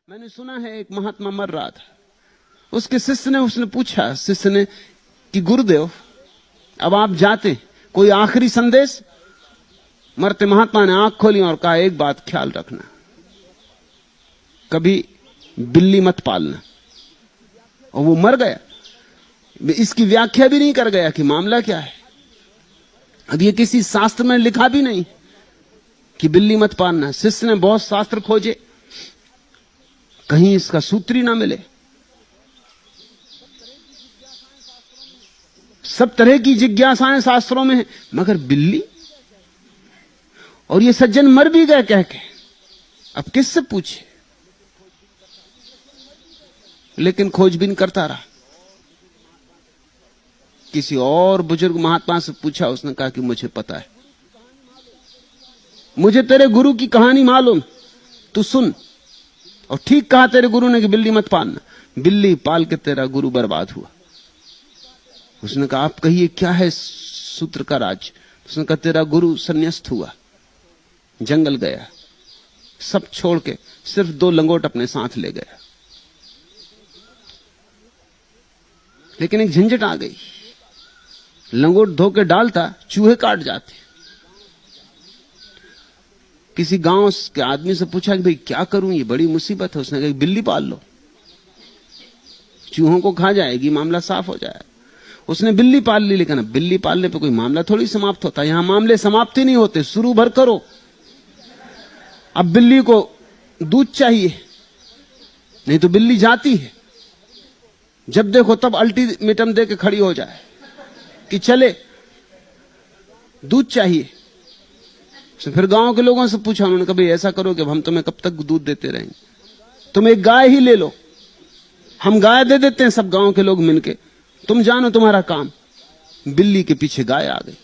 मैंने सुना है एक महात्मा मर रहा था, उसके शिष्य ने उसने पूछा शिष्य ने कि गुरुदेव अब आप जाते, कोई आखिरी संदेश? मरते महात्मा ने आंख खोली और कहा एक बात ख्याल रखना, कभी बिल्ली मत पालना। और वो मर गया। इसकी व्याख्या भी नहीं कर गया कि मामला क्या है। अब ये किसी शास्त्र में लिखा भी नहीं कि बिल्ली मत पालना। शिष्य ने बहुत शास्त्र खोजे, कहीं इसका सूत्र ही ना मिले। सब तरह की जिज्ञासाएं शास्त्रों में है, मगर बिल्ली? और ये सज्जन मर भी गए कह के, अब किससे पूछे? लेकिन खोजबीन करता रहा। किसी और बुजुर्ग महात्मा से पूछा, उसने कहा कि मुझे पता है, मुझे तेरे गुरु की कहानी मालूम, तू सुन। और ठीक कहा तेरे गुरु ने कि बिल्ली मत पालना। बिल्ली पाल के तेरा गुरु बर्बाद हुआ। उसने कहा आप कहिए क्या है सूत्र का राज? उसने कहा तेरा गुरु संन्यास्त हुआ, जंगल गया, सब छोड़ के सिर्फ 2 लंगोट अपने साथ ले गया। लेकिन एक झंझट आ गई, लंगोट धो के डालता, चूहे काट जाते। किसी गांव के आदमी से पूछा कि भाई क्या करूं, ये बड़ी मुसीबत है। उसने कहा बिल्ली पाल लो, चूहों को खा जाएगी, मामला साफ हो जाएगा। उसने बिल्ली पाल ली, लेकिन अब बिल्ली पालने पे कोई मामला थोड़ी समाप्त होता। यहां मामले समाप्त ही नहीं होते, शुरू भर करो। अब बिल्ली को दूध चाहिए, नहीं तो बिल्ली जाती है। जब देखो तब अल्टीमेटम दे के खड़ी हो जाए कि चले, दूध चाहिए। फिर गांव के लोगों से पूछा, उन्होंने कहा भाई ऐसा करो कि हम तुम्हें कब तक दूध देते रहेंगे, तुम एक गाय ही ले लो, हम गाय दे देते हैं सब गांव के लोग मिलके, तुम जानो तुम्हारा काम। बिल्ली के पीछे गाय आ गई।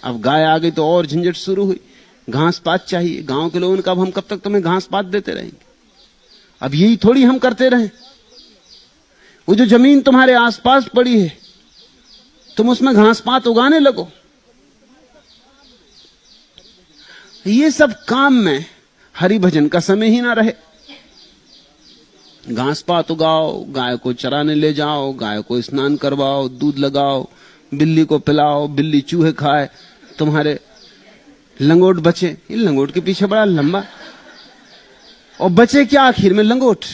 अब गाय आ गई तो और झंझट शुरू हुई, घास पात चाहिए। गांव के लोगों ने कहा हम कब तक तुम्हें घास पात देते रहेंगे, अब यही थोड़ी हम करते रहें। वो जो जमीन तुम्हारे आसपास पड़ी है, तुम उसमें घास पात उगाने लगो। ये सब काम में हरि भजन का समय ही ना रहे। घास पात उगाओ, गाय को चराने ले जाओ, गाय को स्नान करवाओ, दूध लगाओ, बिल्ली को पिलाओ, बिल्ली चूहे खाए, तुम्हारे लंगोट बचे। ये लंगोट के पीछे बड़ा लंबा, और बचे क्या आखिर में? लंगोट।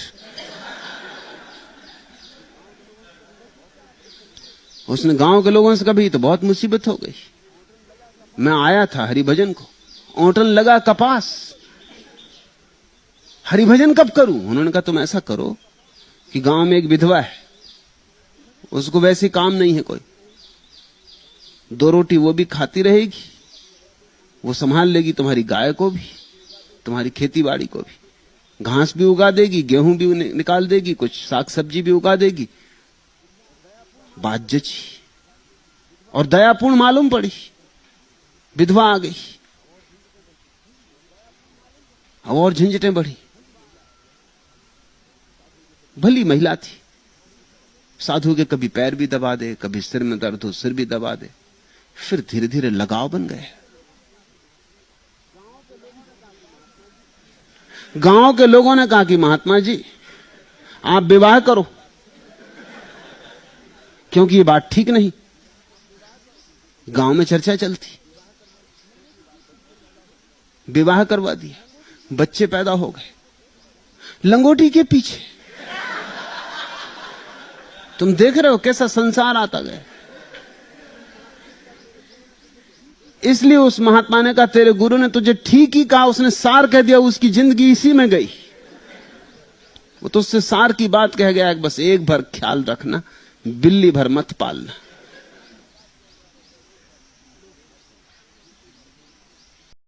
उसने गांव के लोगों से कहा तो बहुत मुसीबत हो गई, मैं आया था हरिभजन को, ओंटन लगा कपास, हरिभजन कब करूं? उन्होंने कहा तुम ऐसा करो कि गांव में एक विधवा है, उसको वैसे काम नहीं है कोई, 2 रोटी वो भी खाती रहेगी, वो संभाल लेगी तुम्हारी गाय को भी, तुम्हारी खेती बाड़ी को भी, घास भी उगा देगी, गेहूं भी निकाल देगी, कुछ साग सब्जी भी उगा देगी। बात जची और दयापूर्ण मालूम पड़ी। विधवा आ गई, और झंझटें बढ़ी। भली महिला थी, साधु के कभी पैर भी दबा दे, कभी सिर में दर्द हो सिर भी दबा दे। फिर धीरे धीरे लगाव बन गए। गांव के लोगों ने कहा कि महात्मा जी आप विवाह करो, क्योंकि ये बात ठीक नहीं। गांव में चर्चा चलती, विवाह करवा दिया, बच्चे पैदा हो गए लंगोटी के पीछे। तुम देख रहे हो कैसा संसार आता गया। इसलिए उस महात्मा ने कहा तेरे गुरु ने तुझे ठीक ही कहा, उसने सार कह दिया, उसकी जिंदगी इसी में गई। वो तो उससे सार की बात कह गया, बस एक भर ख्याल रखना, बिल्ली भर मत पालना।